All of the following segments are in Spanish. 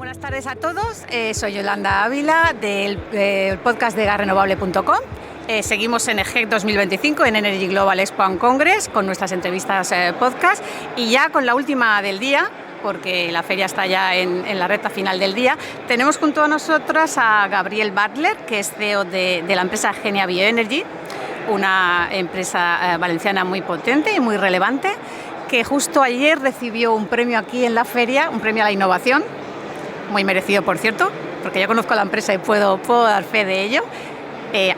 Buenas tardes a todos, soy Yolanda Ávila del podcast de gasrenovable.com. Seguimos en EGEC 2025 en Energy Global Expo and Congress con nuestras entrevistas podcast y ya con la última del día, porque la feria está ya en la recta final del día. Tenemos junto a nosotras a Gabriel Butler, que es CEO de la empresa Genia Bioenergy, una empresa valenciana muy potente y muy relevante, que justo ayer recibió un premio aquí en la feria, un premio a la innovación, muy merecido por cierto, porque yo conozco la empresa y puedo dar fe de ello.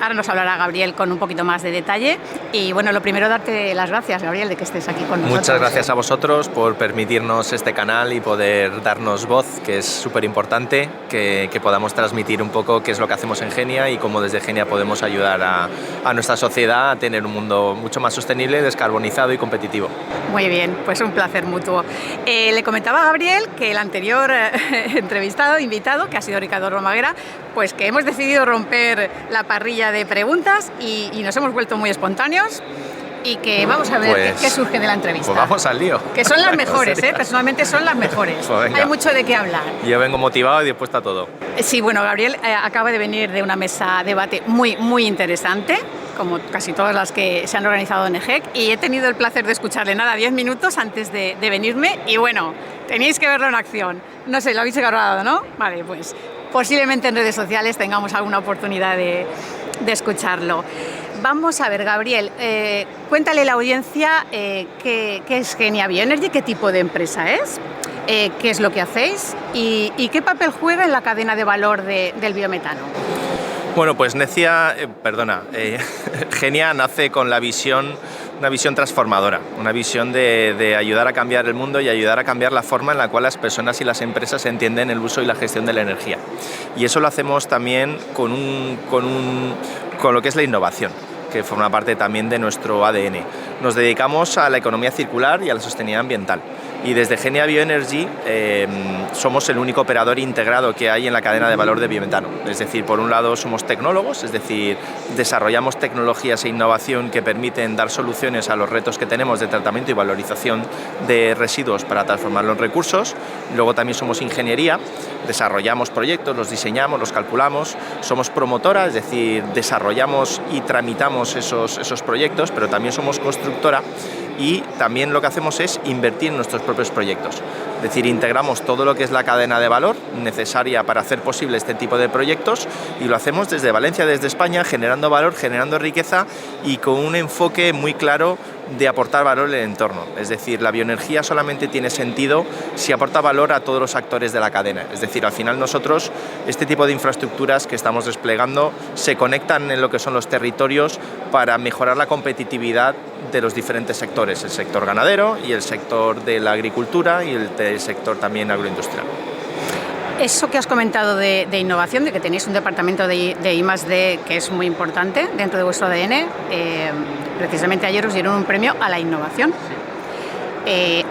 Ahora nos hablará Gabriel con un poquito más de detalle. Y bueno, lo primero, darte las gracias, Gabriel, de que estés aquí con nosotros. Muchas gracias a vosotros por permitirnos este canal y poder darnos voz, que es súper importante, que podamos transmitir un poco qué es lo que hacemos en Genia y cómo desde Genia podemos ayudar a nuestra sociedad a tener un mundo mucho más sostenible, descarbonizado y competitivo. Muy bien, pues un placer mutuo. Le comentaba a Gabriel que el anterior invitado, que ha sido Ricardo Romaguera, pues que hemos decidido romper la parrilla de preguntas y nos hemos vuelto muy espontáneos y que vamos a ver qué surge de la entrevista. Pues vamos al lío. Que son las mejores, personalmente son las mejores. Pues hay mucho de qué hablar. Yo vengo motivado y dispuesto a todo. Sí, bueno, Gabriel acaba de venir de una mesa de debate muy interesante, como casi todas las que se han organizado en EGEC, y he tenido el placer de escucharle 10 minutos antes de venirme y bueno, tenéis que verlo en acción. No sé, lo habéis grabado, ¿no? Vale, pues posiblemente en redes sociales tengamos alguna oportunidad de escucharlo. Vamos a ver, Gabriel, cuéntale a la audiencia qué es Genia Bioenergy, qué tipo de empresa es, qué es lo que hacéis y qué papel juega en la cadena de valor del biometano. Bueno, pues Genia nace con una visión transformadora, una visión de ayudar a cambiar el mundo y ayudar a cambiar la forma en la cual las personas y las empresas entienden el uso y la gestión de la energía. Y eso lo hacemos también con lo que es la innovación, que forma parte también de nuestro ADN. Nos dedicamos a la economía circular y a la sostenibilidad ambiental. Y desde Genia Bioenergy somos el único operador integrado que hay en la cadena de valor de biometano. Es decir, por un lado somos tecnólogos, es decir, desarrollamos tecnologías e innovación que permiten dar soluciones a los retos que tenemos de tratamiento y valorización de residuos para transformarlos en recursos. Luego también somos ingeniería, desarrollamos proyectos, los diseñamos, los calculamos. Somos promotora, es decir, desarrollamos y tramitamos esos proyectos, pero también somos constructora. Y también lo que hacemos es invertir en nuestros propios proyectos. Es decir, integramos todo lo que es la cadena de valor necesaria para hacer posible este tipo de proyectos y lo hacemos desde Valencia, desde España, generando valor, generando riqueza y con un enfoque muy claro de aportar valor en el entorno. Es decir, la bioenergía solamente tiene sentido si aporta valor a todos los actores de la cadena. Es decir, al final nosotros, este tipo de infraestructuras que estamos desplegando se conectan en lo que son los territorios para mejorar la competitividad de los diferentes sectores, el sector ganadero y el sector de la agricultura y el sector también agroindustrial. Eso que has comentado de innovación, de que tenéis un departamento de I+D que es muy importante dentro de vuestro ADN, precisamente ayer os dieron un premio a la innovación.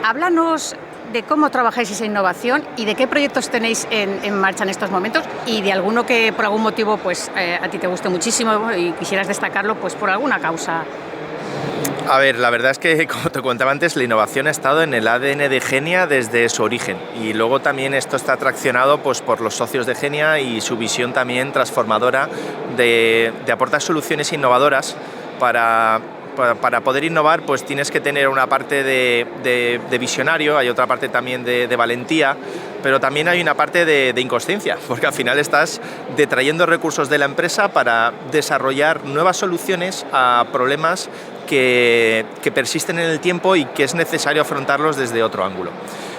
Háblanos de cómo trabajáis esa innovación y de qué proyectos tenéis en marcha en estos momentos y de alguno que por algún motivo pues, a ti te guste muchísimo y quisieras destacarlo pues, por alguna causa. A ver, la verdad es que, como te contaba antes, la innovación ha estado en el ADN de Genia desde su origen y luego también esto está traccionado pues, por los socios de Genia y su visión también transformadora de aportar soluciones innovadoras para poder innovar pues tienes que tener una parte de visionario, hay otra parte también de valentía, pero también hay una parte de inconsciencia, porque al final estás detrayendo recursos de la empresa para desarrollar nuevas soluciones a problemas que persisten en el tiempo y que es necesario afrontarlos desde otro ángulo.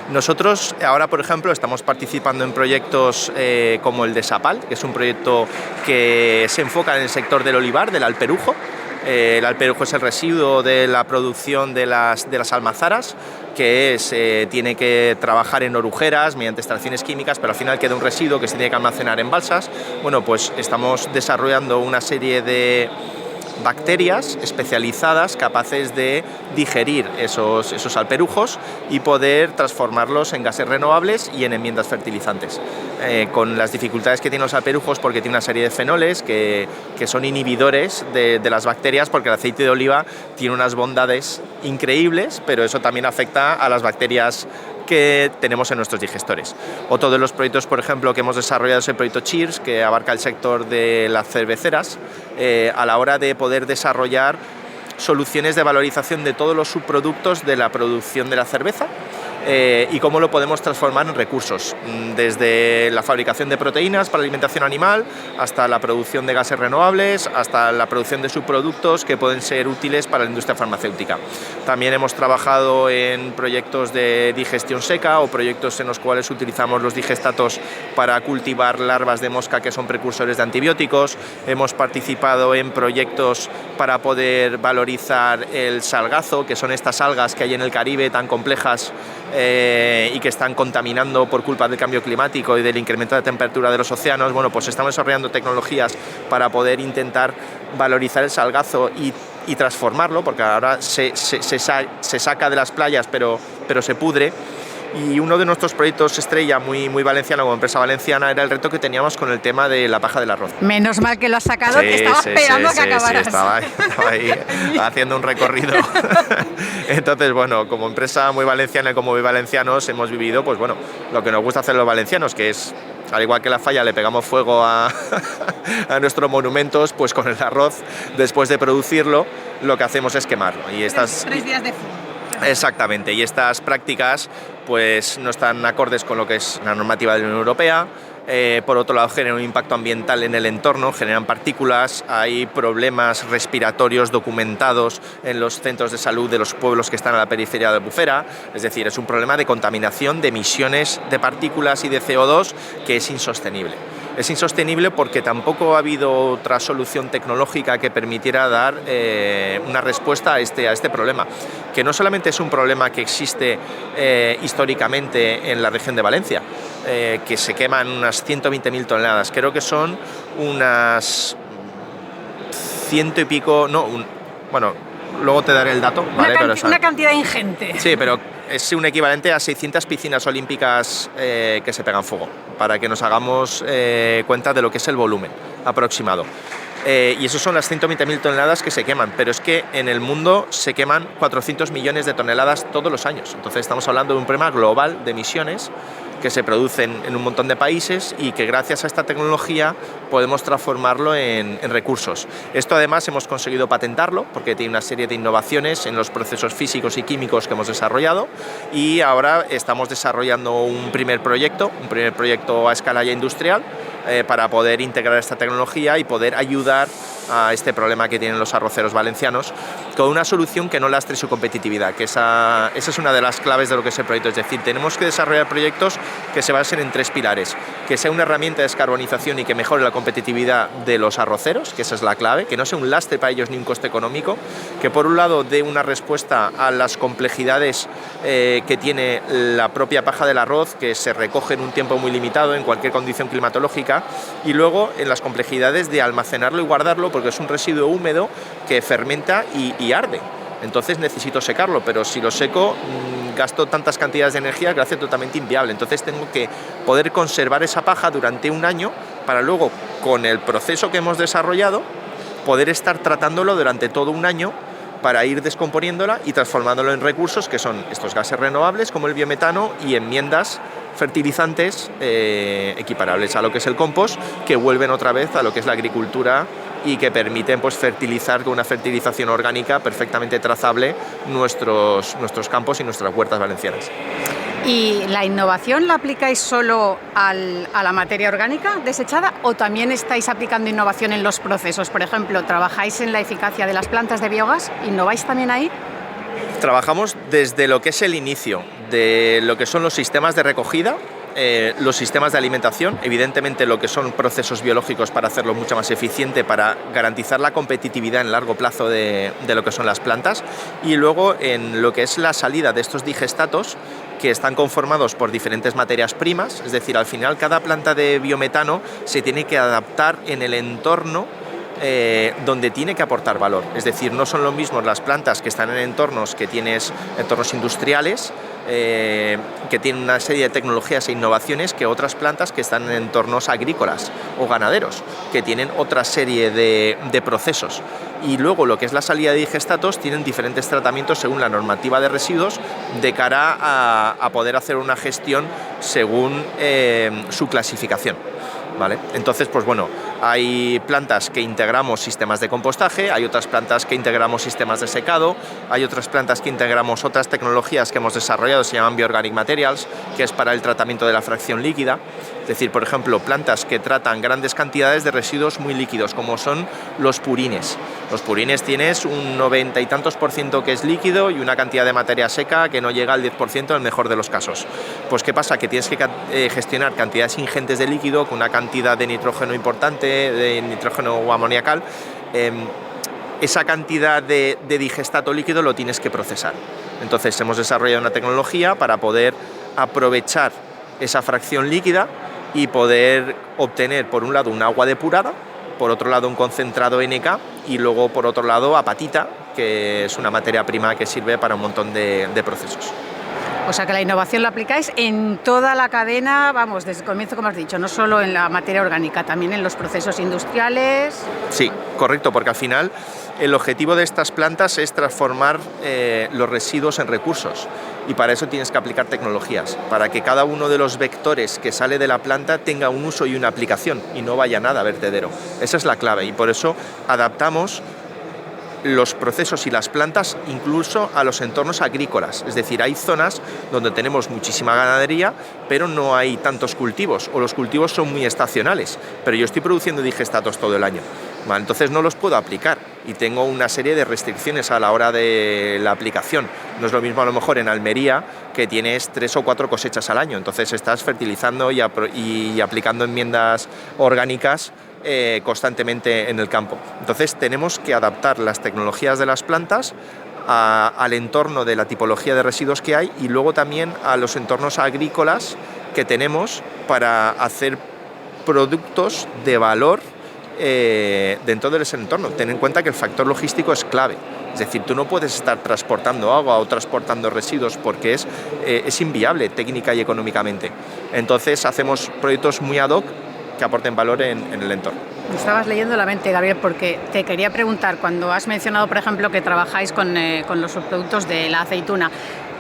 Nosotros ahora, por ejemplo, estamos participando en proyectos como el de Sapal, que es un proyecto que se enfoca en el sector del olivar, del alperujo. El alperujo es el residuo de la producción de las almazaras, que tiene que trabajar en orujeras mediante extracciones químicas, pero al final queda un residuo que se tiene que almacenar en balsas. Bueno, pues estamos desarrollando una serie de bacterias especializadas capaces de digerir esos alperujos y poder transformarlos en gases renovables y en enmiendas fertilizantes. Con las dificultades que tienen los alperujos porque tiene una serie de fenoles que son inhibidores de las bacterias, porque el aceite de oliva tiene unas bondades increíbles, pero eso también afecta a las bacterias que tenemos en nuestros digestores. Otro de los proyectos, por ejemplo, que hemos desarrollado es el proyecto Cheers, que abarca el sector de las cerveceras, a la hora de poder desarrollar soluciones de valorización de todos los subproductos de la producción de la cerveza y cómo lo podemos transformar en recursos, desde la fabricación de proteínas para la alimentación animal hasta la producción de gases renovables, hasta la producción de subproductos que pueden ser útiles para la industria farmacéutica. También hemos trabajado en proyectos de digestión seca o proyectos en los cuales utilizamos los digestatos para cultivar larvas de mosca que son precursores de antibióticos. Hemos participado en proyectos para poder valorizar el salgazo, que son estas algas que hay en el Caribe tan complejas y que están contaminando por culpa del cambio climático y del incremento de temperatura de los océanos. Bueno, pues estamos desarrollando tecnologías para poder intentar valorizar el salgazo y transformarlo, porque ahora se saca de las playas pero se pudre. Y uno de nuestros proyectos estrella, muy valenciano, como empresa valenciana, era el reto que teníamos con el tema de la paja del arroz. Menos mal que lo has sacado, que estaba esperando a que acabaras. Sí, estaba ahí haciendo un recorrido. Entonces, bueno, como empresa muy valenciana y como muy valencianos, hemos vivido, pues bueno, lo que nos gusta hacer los valencianos, que es, al igual que la falla, le pegamos fuego a nuestros monumentos, pues con el arroz, después de producirlo, lo que hacemos es quemarlo. Y estas 3 días de fuego. Exactamente, y estas prácticas pues no están acordes con lo que es la normativa de la Unión Europea. Por otro lado, generan un impacto ambiental en el entorno, generan partículas, hay problemas respiratorios documentados en los centros de salud de los pueblos que están a la periferia de la Albufera. Es decir, es un problema de contaminación, de emisiones de partículas y de CO2 que es insostenible. Es insostenible porque tampoco ha habido otra solución tecnológica que permitiera dar una respuesta a este problema, que no solamente es un problema que existe históricamente en la región de Valencia, que se queman unas 120.000 toneladas, creo que son unas 100 y pico, bueno, luego te daré el dato, ¿vale? Una cantidad ingente. Sí, pero es un equivalente a 600 piscinas olímpicas que se pegan fuego, para que nos hagamos cuenta de lo que es el volumen aproximado. Y eso son las 120.000 toneladas que se queman, pero es que en el mundo se queman 400 millones de toneladas todos los años. Entonces estamos hablando de un problema global de emisiones que se producen en un montón de países y que gracias a esta tecnología podemos transformarlo en recursos. Esto además hemos conseguido patentarlo porque tiene una serie de innovaciones en los procesos físicos y químicos que hemos desarrollado, y ahora estamos desarrollando un primer proyecto a escala ya industrial para poder integrar esta tecnología y poder ayudar a este problema que tienen los arroceros valencianos con una solución que no lastre su competitividad, que esa es una de las claves de lo que es el proyecto. Es decir, tenemos que desarrollar proyectos que se basen en 3 pilares: que sea una herramienta de descarbonización y que mejore la competitividad de los arroceros, que esa es la clave, que no sea un lastre para ellos ni un coste económico, que por un lado dé una respuesta a las complejidades que tiene la propia paja del arroz, que se recoge en un tiempo muy limitado en cualquier condición climatológica, y luego en las complejidades de almacenarlo y guardarlo, porque es un residuo húmedo que fermenta y arde. Entonces necesito secarlo, pero si lo seco gasto tantas cantidades de energía que lo hace totalmente inviable. Entonces tengo que poder conservar esa paja durante un año para luego, con el proceso que hemos desarrollado, poder estar tratándolo durante todo un año para ir descomponiéndola y transformándolo en recursos que son estos gases renovables como el biometano y enmiendas fertilizantes equiparables a lo que es el compost, que vuelven otra vez a lo que es la agricultura y que permiten pues fertilizar con una fertilización orgánica perfectamente trazable nuestros campos y nuestras huertas valencianas. ¿Y la innovación la aplicáis solo a la materia orgánica desechada o también estáis aplicando innovación en los procesos? Por ejemplo, ¿trabajáis en la eficacia de las plantas de biogás? ¿Innováis también ahí? Trabajamos desde lo que es el inicio de lo que son los sistemas de recogida, los sistemas de alimentación, evidentemente lo que son procesos biológicos para hacerlo mucho más eficiente, para garantizar la competitividad en largo plazo de lo que son las plantas, y luego en lo que es la salida de estos digestatos, que están conformados por diferentes materias primas. Es decir, al final cada planta de biometano se tiene que adaptar en el entorno donde tiene que aportar valor. Es decir, no son lo mismo las plantas que están en entornos que tienes entornos industriales, que tienen una serie de tecnologías e innovaciones, que otras plantas que están en entornos agrícolas o ganaderos, que tienen otra serie de procesos. Y luego lo que es la salida de digestatos tienen diferentes tratamientos según la normativa de residuos de cara a poder hacer una gestión según su clasificación. ¿Vale? Entonces, pues bueno, hay plantas que integramos sistemas de compostaje, hay otras plantas que integramos sistemas de secado, hay otras plantas que integramos otras tecnologías que hemos desarrollado, se llaman Bioorganic Materials, que es para el tratamiento de la fracción líquida. Es decir, por ejemplo, plantas que tratan grandes cantidades de residuos muy líquidos, como son los purines. Los purines tienes un 90 y tantos % que es líquido y una cantidad de materia seca que no llega al 10% en el mejor de los casos. Pues ¿qué pasa? Que tienes que gestionar cantidades ingentes de líquido con una cantidad de nitrógeno importante, de nitrógeno o amoniacal. Esa cantidad de digestato líquido lo tienes que procesar. Entonces hemos desarrollado una tecnología para poder aprovechar esa fracción líquida y poder obtener, por un lado, un agua depurada, por otro lado, un concentrado NK y luego, por otro lado, apatita, que es una materia prima que sirve para un montón de procesos. O sea que la innovación la aplicáis en toda la cadena, vamos, desde el comienzo, como has dicho, no solo en la materia orgánica, también en los procesos industriales. Sí, correcto, porque al final el objetivo de estas plantas es transformar los residuos en recursos, y para eso tienes que aplicar tecnologías, para que cada uno de los vectores que sale de la planta tenga un uso y una aplicación y no vaya nada a vertedero. Esa es la clave, y por eso adaptamos los procesos y las plantas incluso a los entornos agrícolas. Es decir, hay zonas donde tenemos muchísima ganadería, pero no hay tantos cultivos, o los cultivos son muy estacionales, pero yo estoy produciendo digestatos todo el año. Vale, entonces no los puedo aplicar y tengo una serie de restricciones a la hora de la aplicación. No es lo mismo a lo mejor en Almería, que tienes 3 o 4 cosechas al año, entonces estás fertilizando y aplicando enmiendas orgánicas constantemente en el campo. Entonces tenemos que adaptar las tecnologías de las plantas al entorno de la tipología de residuos que hay, y luego también a los entornos agrícolas que tenemos para hacer productos de valor dentro de ese entorno. Ten en cuenta que el factor logístico es clave. Es decir, tú no puedes estar transportando agua o transportando residuos porque es inviable técnica y económicamente. Entonces hacemos proyectos muy ad hoc que aporten valor en el entorno. Me estabas leyendo la mente, Gabriel, porque te quería preguntar, cuando has mencionado, por ejemplo, que trabajáis con los subproductos de la aceituna,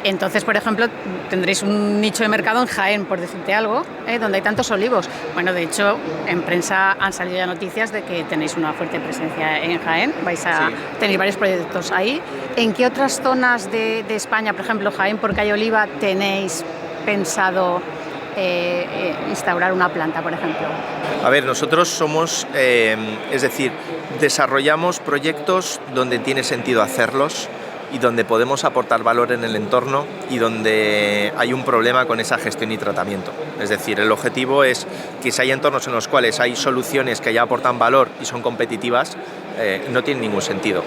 entonces, por ejemplo, tendréis un nicho de mercado en Jaén, por decirte algo, donde hay tantos olivos. Bueno, de hecho, en prensa han salido ya noticias de que tenéis una fuerte presencia en Jaén, tenéis varios proyectos ahí. ¿En qué otras zonas de España, por ejemplo, Jaén, porque hay oliva, tenéis pensado instaurar una planta, por ejemplo? A ver, nosotros somos, es decir, desarrollamos proyectos donde tiene sentido hacerlos y donde podemos aportar valor en el entorno y donde hay un problema con esa gestión y tratamiento. Es decir, el objetivo es que si hay entornos en los cuales hay soluciones que ya aportan valor y son competitivas, no tiene ningún sentido.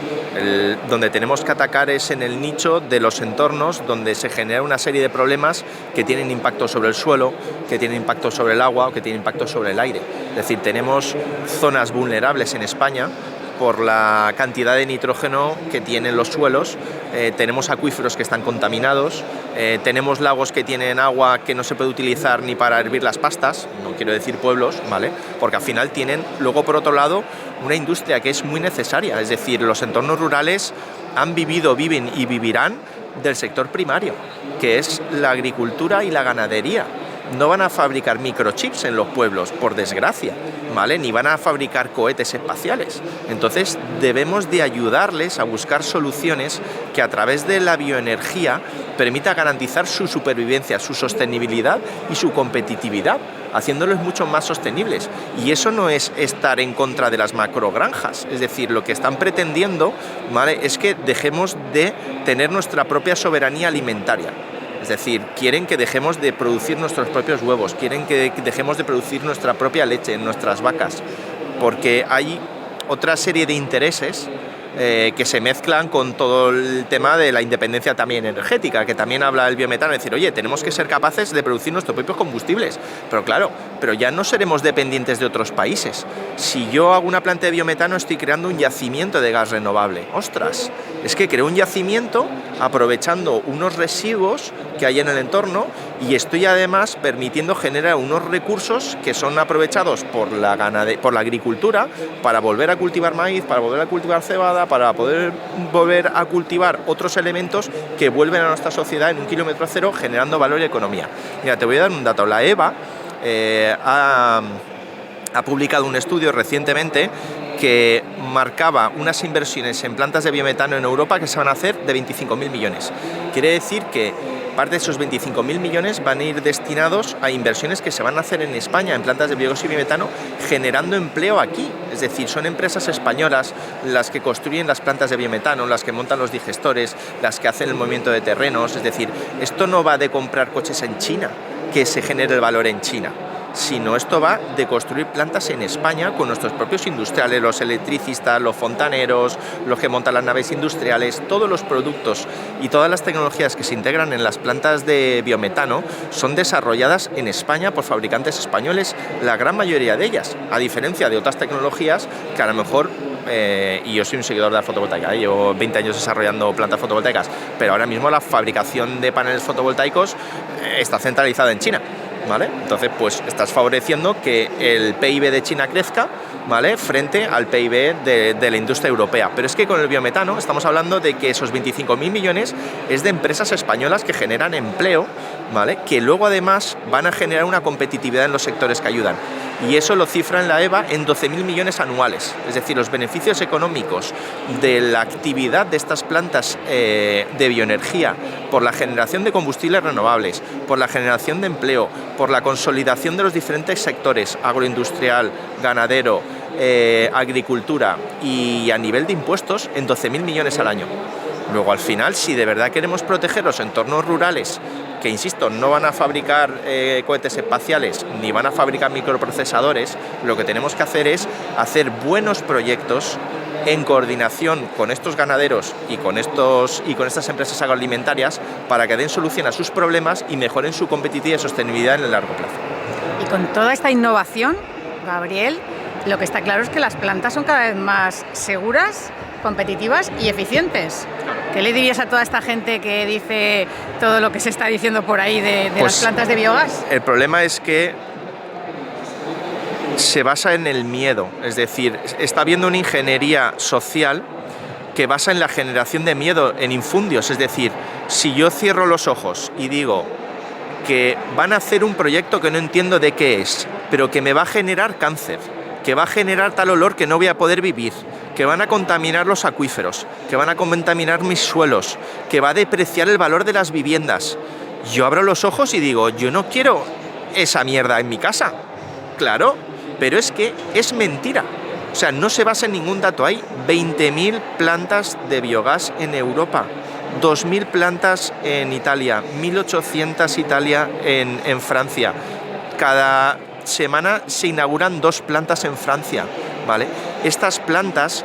Donde tenemos que atacar es en el nicho de los entornos donde se genera una serie de problemas que tienen impacto sobre el suelo, que tienen impacto sobre el agua o que tienen impacto sobre el aire. Es decir, tenemos zonas vulnerables en España por la cantidad de nitrógeno que tienen los suelos, tenemos acuíferos que están contaminados, tenemos lagos que tienen agua que no se puede utilizar ni para hervir las pastas, no quiero decir pueblos, ¿vale? Porque al final tienen, luego por otro lado, una industria que es muy necesaria, es decir, los entornos rurales han vivido, viven y vivirán del sector primario, que es la agricultura y la ganadería. No van a fabricar microchips en los pueblos, por desgracia, ¿vale? Ni van a fabricar cohetes espaciales. Entonces debemos de ayudarles a buscar soluciones que a través de la bioenergía permita garantizar su supervivencia, su sostenibilidad y su competitividad, haciéndolos mucho más sostenibles. Y eso no es estar en contra de las macrogranjas, es decir, lo que están pretendiendo, ¿vale?, es que dejemos de tener nuestra propia soberanía alimentaria. Es decir, quieren que dejemos de producir nuestros propios huevos, quieren que dejemos de producir nuestra propia leche en nuestras vacas, porque hay otra serie de intereses que se mezclan con todo el tema de la independencia también energética, que también habla el biometano, es decir, oye, tenemos que ser capaces de producir nuestros propios combustibles, pero claro, pero ya no seremos dependientes de otros países. Si yo hago una planta de biometano, estoy creando un yacimiento de gas renovable. ¡Ostras! Es que creo un yacimiento aprovechando unos residuos que hay en el entorno y estoy además permitiendo generar unos recursos que son aprovechados por la agricultura para volver a cultivar maíz, para volver a cultivar cebada, para poder volver a cultivar otros elementos que vuelven a nuestra sociedad en un kilómetro cero generando valor y economía. Mira, te voy a dar un dato. La EVA ha publicado un estudio recientemente que marcaba unas inversiones en plantas de biometano en Europa que se van a hacer de 25.000 millones. Quiere decir que parte de esos 25.000 millones van a ir destinados a inversiones que se van a hacer en España en plantas de biogás y biometano, generando empleo aquí. Es decir, son empresas españolas las que construyen las plantas de biometano, las que montan los digestores, las que hacen el movimiento de terrenos. Es decir, esto no va de comprar coches en China, que se genere el valor en China, sino esto va de construir plantas en España con nuestros propios industriales, los electricistas, los fontaneros, los que montan las naves industriales. Todos los productos y todas las tecnologías que se integran en las plantas de biometano son desarrolladas en España por fabricantes españoles, la gran mayoría de ellas, a diferencia de otras tecnologías que a lo mejor, y yo soy un seguidor de la fotovoltaica, llevo 20 años desarrollando plantas fotovoltaicas, pero ahora mismo la fabricación de paneles fotovoltaicos está centralizada en China. ¿Vale? Entonces, pues estás favoreciendo que el PIB de China crezca, ¿vale?, frente al PIB de la industria europea. Pero es que con el biometano estamos hablando de que esos 25.000 millones es de empresas españolas que generan empleo, ¿vale?, que luego además van a generar una competitividad en los sectores que ayudan. Y eso lo cifra en la EVA en 12.000 millones anuales. Es decir, los beneficios económicos de la actividad de estas plantas de bioenergía por la generación de combustibles renovables, por la generación de empleo, por la consolidación de los diferentes sectores, agroindustrial, ganadero, agricultura y a nivel de impuestos, en 12.000 millones al año. Luego, al final, si de verdad queremos proteger los entornos rurales, que insisto, no van a fabricar cohetes espaciales ni van a fabricar microprocesadores, lo que tenemos que hacer es hacer buenos proyectos en coordinación con estos ganaderos y con estas empresas agroalimentarias para que den solución a sus problemas y mejoren su competitividad y sostenibilidad en el largo plazo. Y con toda esta innovación, Gabriel, lo que está claro es que las plantas son cada vez más seguras, competitivas y eficientes. ¿Qué le dirías a toda esta gente que dice todo lo que se está diciendo por ahí de las plantas de biogás? El problema es que se basa en el miedo, es decir, está habiendo una ingeniería social que basa en la generación de miedo, en infundios. Es decir, si yo cierro los ojos y digo que van a hacer un proyecto que no entiendo de qué es, pero que me va a generar cáncer, que va a generar tal olor que no voy a poder vivir, que van a contaminar los acuíferos, que van a contaminar mis suelos, que va a depreciar el valor de las viviendas, yo abro los ojos y digo, yo no quiero esa mierda en mi casa. Claro, pero es que es mentira. O sea, no se basa en ningún dato. Hay 20.000 plantas de biogás en Europa, 2.000 plantas en Italia, 1.800 en Francia. Cada semana se inauguran 2 plantas en Francia, ¿vale? Estas plantas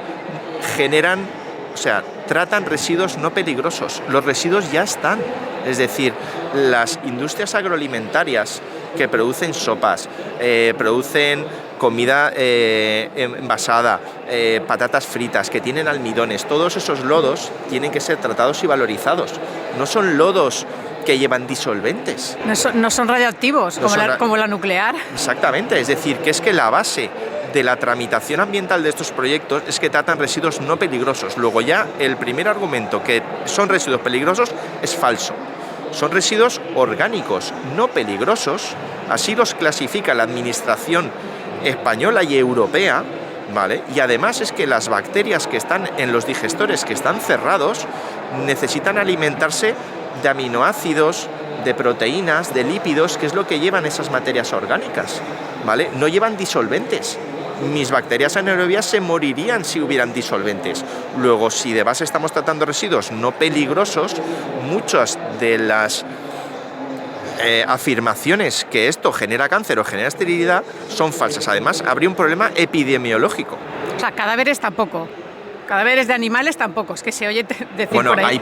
tratan residuos no peligrosos. Los residuos ya están. Es decir, las industrias agroalimentarias que producen sopas, producen comida envasada, patatas fritas, que tienen almidones, todos esos lodos tienen que ser tratados y valorizados. No son lodos que llevan disolventes. No son radioactivos, como la nuclear. Exactamente, es decir, que es que la base de la tramitación ambiental de estos proyectos es que tratan residuos no peligrosos. Luego ya el primer argumento, que son residuos peligrosos, es falso. Son residuos orgánicos, no peligrosos, así los clasifica la administración española y europea, ¿vale? Y además es que las bacterias que están en los digestores que están cerrados necesitan alimentarse de aminoácidos, de proteínas, de lípidos, que es lo que llevan esas materias orgánicas, ¿vale? No llevan disolventes. Mis bacterias anaerobias se morirían si hubieran disolventes. Luego, si de base estamos tratando residuos no peligrosos, muchas de las afirmaciones que esto genera cáncer o genera esterilidad son falsas. Además, habría un problema epidemiológico. O sea, cadáveres tampoco. Cadáveres de animales tampoco, es que se oye decir bueno, por ahí.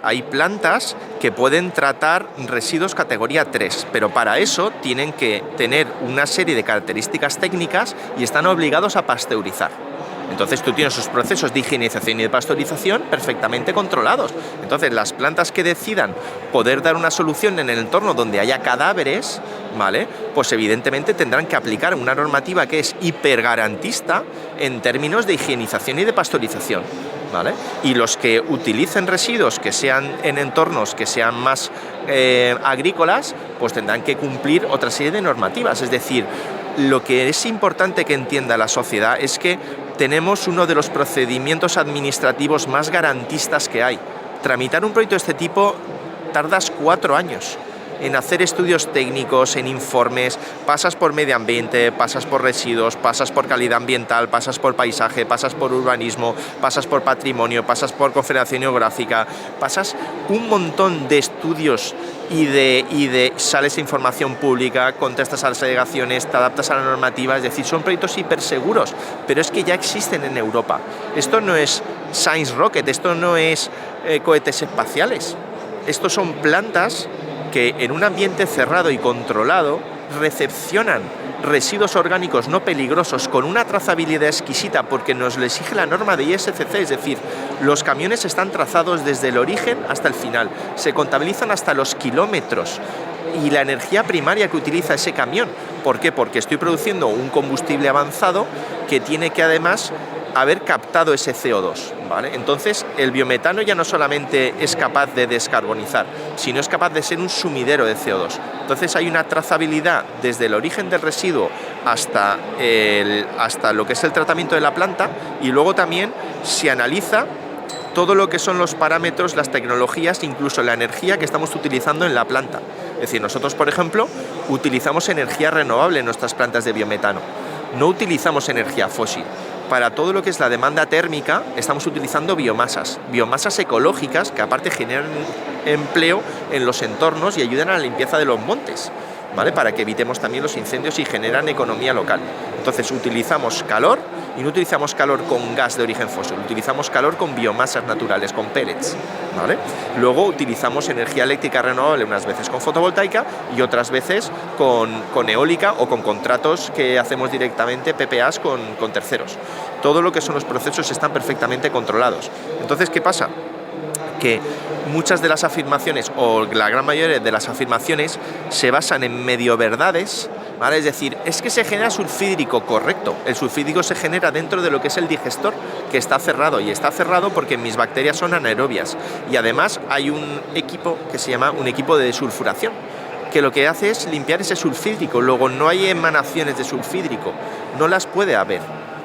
hay plantas que pueden tratar residuos categoría 3, pero para eso tienen que tener una serie de características técnicas y están obligados a pasteurizar. Entonces tú tienes sus procesos de higienización y de pasteurización perfectamente controlados. Entonces las plantas que decidan poder dar una solución en el entorno donde haya cadáveres, ¿vale?, pues evidentemente tendrán que aplicar una normativa que es hipergarantista en términos de higienización y de pasteurización, ¿vale? Y los que utilicen residuos que sean en entornos que sean más agrícolas, pues tendrán que cumplir otra serie de normativas. Es decir, lo que es importante que entienda la sociedad es que tenemos uno de los procedimientos administrativos más garantistas que hay. Tramitar un proyecto de este tipo tardas 4 años en hacer estudios técnicos, en informes, pasas por medio ambiente, pasas por residuos, pasas por calidad ambiental, pasas por paisaje, pasas por urbanismo, pasas por patrimonio, pasas por confederación geográfica, pasas un montón de estudios y sales a información pública, contestas a las alegaciones, te adaptas a la normativa, es decir, son proyectos hiperseguros, pero es que ya existen en Europa. Esto no es Science Rocket, esto no es cohetes espaciales, estos son plantas que en un ambiente cerrado y controlado recepcionan residuos orgánicos no peligrosos con una trazabilidad exquisita porque nos lo exige la norma de ISCC, es decir, los camiones están trazados desde el origen hasta el final, se contabilizan hasta los kilómetros y la energía primaria que utiliza ese camión. ¿Por qué? Porque estoy produciendo un combustible avanzado que tiene que además haber captado ese CO2, ¿vale? Entonces, el biometano ya no solamente es capaz de descarbonizar, sino es capaz de ser un sumidero de CO2. Entonces, hay una trazabilidad desde el origen del residuo hasta lo que es el tratamiento de la planta, y luego también se analiza todo lo que son los parámetros, las tecnologías, incluso la energía que estamos utilizando en la planta. Es decir, nosotros, por ejemplo, utilizamos energía renovable en nuestras plantas de biometano. No utilizamos energía fósil. Para todo lo que es la demanda térmica estamos utilizando biomasas ecológicas que aparte generan empleo en los entornos y ayudan a la limpieza de los montes, ¿vale?, para que evitemos también los incendios y generan economía local. Entonces utilizamos calor y no utilizamos calor con gas de origen fósil, utilizamos calor con biomasas naturales, con pellets, ¿vale? Luego utilizamos energía eléctrica renovable unas veces con fotovoltaica y otras veces con eólica o con contratos que hacemos directamente, PPAs, con terceros. Todo lo que son los procesos están perfectamente controlados. Entonces, ¿qué pasa? Que muchas de las afirmaciones, o la gran mayoría de las afirmaciones, se basan en medio verdades, ¿vale? Es decir, es que se genera sulfídrico, correcto. El sulfídrico se genera dentro de lo que es el digestor, que está cerrado, y está cerrado porque mis bacterias son anaerobias. Y además hay un equipo que se llama un equipo de desulfuración, que lo que hace es limpiar ese sulfídrico. Luego no hay emanaciones de sulfídrico, no las puede haber,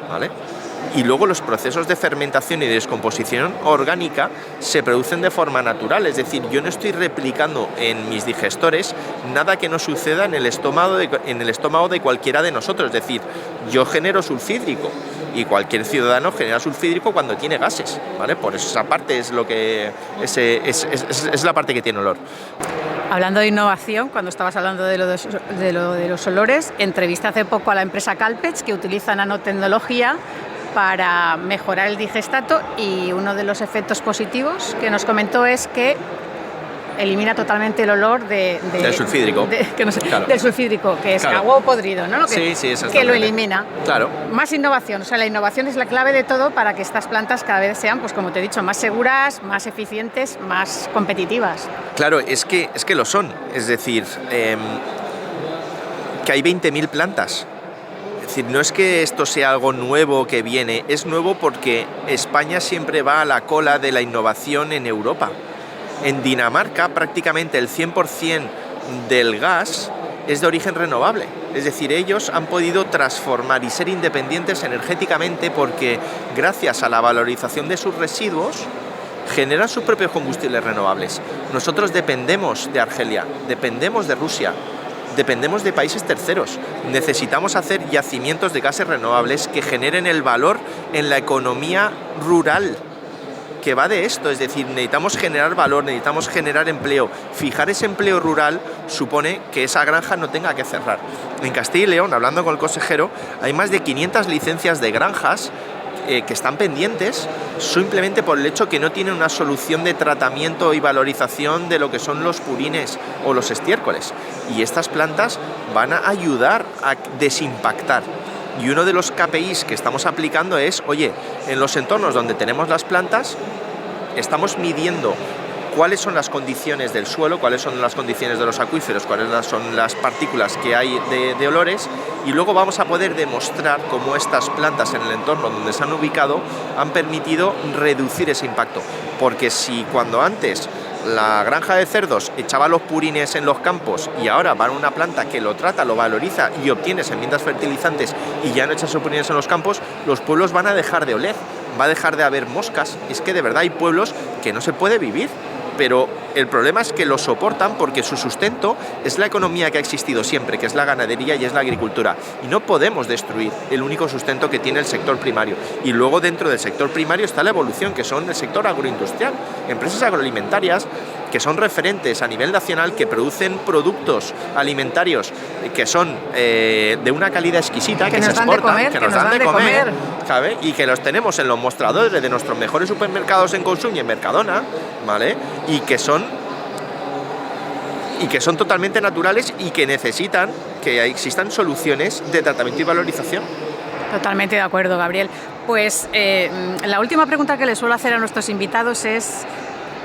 ¿vale? Y luego los procesos de fermentación y de descomposición orgánica se producen de forma natural, es decir, yo no estoy replicando en mis digestores nada que no suceda en el estómago de cualquiera de nosotros, es decir, yo genero sulfídrico y cualquier ciudadano genera sulfídrico cuando tiene gases, ¿vale? Por eso esa parte es lo que es la parte que tiene olor. Hablando de innovación, cuando estabas hablando de los olores, entrevisté hace poco a la empresa Calpech, que utiliza nanotecnología para mejorar el digestato, y uno de los efectos positivos que nos comentó es que elimina totalmente el olor del sulfídrico. Claro. Del sulfídrico, que es agua o podrido, ¿no? Sí, que lo elimina. Claro. Más innovación, o sea, la innovación es la clave de todo para que estas plantas cada vez sean, pues como te he dicho, más seguras, más eficientes, más competitivas. Claro, es que lo son. Es decir, que hay 20.000 plantas. Es decir, no es que esto sea algo nuevo que viene, es nuevo porque España siempre va a la cola de la innovación en Europa. En Dinamarca prácticamente el 100% del gas es de origen renovable. Es decir, ellos han podido transformar y ser independientes energéticamente porque gracias a la valorización de sus residuos generan sus propios combustibles renovables. Nosotros dependemos de Argelia, dependemos de Rusia, dependemos de países terceros. Necesitamos hacer yacimientos de gases renovables que generen el valor en la economía rural, que va de esto, es decir, necesitamos generar valor, necesitamos generar empleo. Fijar ese empleo rural supone que esa granja no tenga que cerrar. En Castilla y León, hablando con el consejero, hay más de 500 licencias de granjas que están pendientes simplemente por el hecho que no tienen una solución de tratamiento y valorización de lo que son los purines o los estiércoles. Y estas plantas van a ayudar a desimpactar. Y uno de los KPIs que estamos aplicando es, oye, en los entornos donde tenemos las plantas, estamos midiendo cuáles son las condiciones del suelo, cuáles son las condiciones de los acuíferos, cuáles son las partículas que hay de olores, y luego vamos a poder demostrar cómo estas plantas en el entorno donde se han ubicado han permitido reducir ese impacto. Porque si cuando antes la granja de cerdos echaba los purines en los campos y ahora va a una planta que lo trata, lo valoriza y obtiene enmiendas fertilizantes y ya no echa esos purines en los campos, los pueblos van a dejar de oler, va a dejar de haber moscas. Es que de verdad hay pueblos que no se puede vivir, pero el problema es que lo soportan porque su sustento es la economía que ha existido siempre, que es la ganadería y es la agricultura. Y no podemos destruir el único sustento que tiene el sector primario. Y luego dentro del sector primario está la evolución, que son el sector agroindustrial, empresas agroalimentarias que son referentes a nivel nacional, que producen productos alimentarios que son de una calidad exquisita, que se exportan, que nos dan de comer, ¿sabe? Y que los tenemos en los mostradores de nuestros mejores supermercados en Consum y en Mercadona, ¿vale? Y que son totalmente naturales y que necesitan que existan soluciones de tratamiento y valorización. Totalmente de acuerdo, Gabriel. Pues la última pregunta que les suelo hacer a nuestros invitados es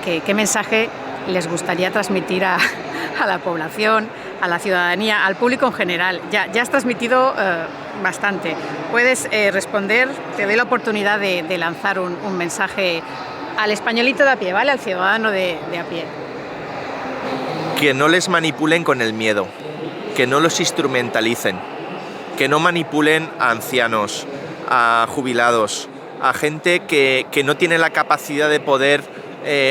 ¿qué mensaje les gustaría transmitir a la población, a la ciudadanía, al público en general? Ya has transmitido bastante. Puedes responder, te doy la oportunidad de lanzar un mensaje al españolito de a pie, ¿vale? Al ciudadano de a pie. Que no les manipulen con el miedo, que no los instrumentalicen, que no manipulen a ancianos, a jubilados, a gente que no tiene la capacidad de poder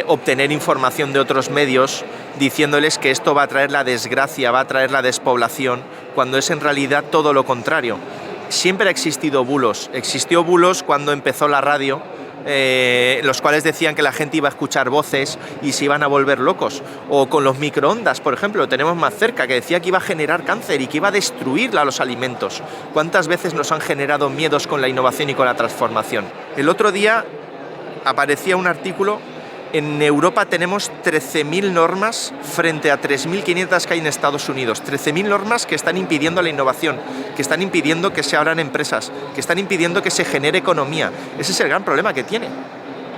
obtener información de otros medios diciéndoles que esto va a traer la desgracia, va a traer la despoblación, cuando es en realidad todo lo contrario. Siempre ha existido bulos. Existió bulos cuando empezó la radio, los cuales decían que la gente iba a escuchar voces y se iban a volver locos. O con los microondas, por ejemplo, lo tenemos más cerca, que decía que iba a generar cáncer y que iba a destruir los alimentos. ¿Cuántas veces nos han generado miedos con la innovación y con la transformación? El otro día aparecía un artículo. En Europa tenemos 13.000 normas frente a 3.500 que hay en Estados Unidos. 13.000 normas que están impidiendo la innovación, que están impidiendo que se abran empresas, que están impidiendo que se genere economía. Ese es el gran problema que tiene.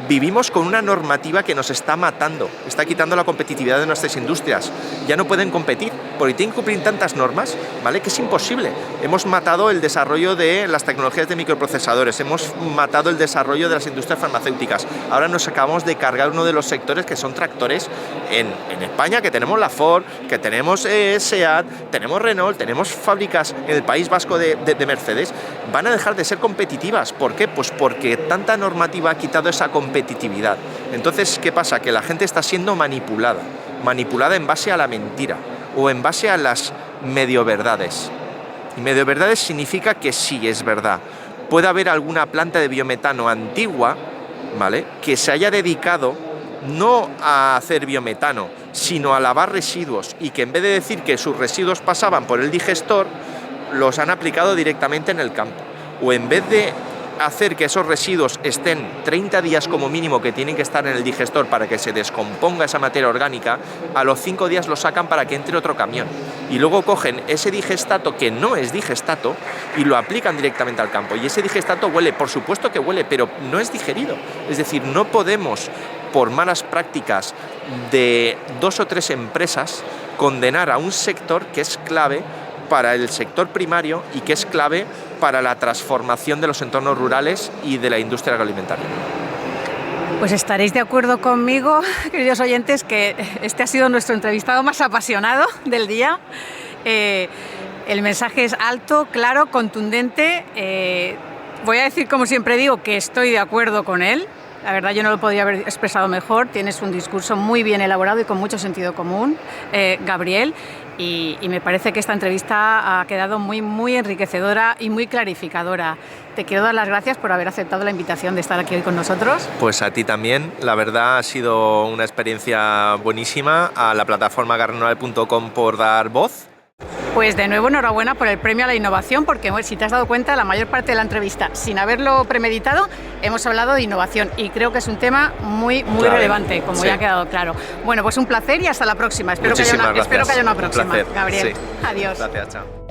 Vivimos con una normativa que nos está matando, está quitando la competitividad de nuestras industrias. Ya no pueden competir porque tienen que cumplir tantas normas, ¿vale?, que es imposible. Hemos matado el desarrollo de las tecnologías de microprocesadores, hemos matado el desarrollo de las industrias farmacéuticas. Ahora nos acabamos de cargar uno de los sectores que son tractores en España, que tenemos la Ford, que tenemos SEAT, tenemos Renault, tenemos fábricas en el País Vasco de Mercedes. Van a dejar de ser competitivas. ¿Por qué? Pues porque tanta normativa ha quitado esa competitividad. Entonces, ¿qué pasa? Que la gente está siendo manipulada en base a la mentira o en base a las medio verdades. Y medio verdades significa que sí es verdad. Puede haber alguna planta de biometano antigua, ¿vale?, que se haya dedicado no a hacer biometano, sino a lavar residuos, y que en vez de decir que sus residuos pasaban por el digestor, los han aplicado directamente en el campo. O en vez de hacer que esos residuos estén 30 días como mínimo que tienen que estar en el digestor para que se descomponga esa materia orgánica, a los 5 días lo sacan para que entre otro camión. Y luego cogen ese digestato que no es digestato y lo aplican directamente al campo. Y ese digestato huele, por supuesto que huele, pero no es digerido. Es decir, no podemos, por malas prácticas de 2 o 3 empresas, condenar a un sector que es clave para el sector primario y que es clave para la transformación de los entornos rurales y de la industria agroalimentaria. Pues estaréis de acuerdo conmigo, queridos oyentes, que este ha sido nuestro entrevistado más apasionado del día. El mensaje es alto, claro, contundente. Voy a decir, como siempre digo, que estoy de acuerdo con él. La verdad, yo no lo podría haber expresado mejor. Tienes un discurso muy bien elaborado y con mucho sentido común, Gabriel. Y me parece que esta entrevista ha quedado muy, muy enriquecedora y muy clarificadora. Te quiero dar las gracias por haber aceptado la invitación de estar aquí hoy con nosotros. Pues a ti también. La verdad ha sido una experiencia buenísima. A la plataforma garrenoval.com por dar voz. Pues de nuevo enhorabuena por el premio a la innovación, porque si te has dado cuenta, la mayor parte de la entrevista, sin haberlo premeditado, hemos hablado de innovación y creo que es un tema muy relevante, como ya ha quedado claro. Bueno, pues un placer y hasta la próxima. Espero que haya una próxima, un placer. Gabriel. Sí. Adiós. Gracias, chao.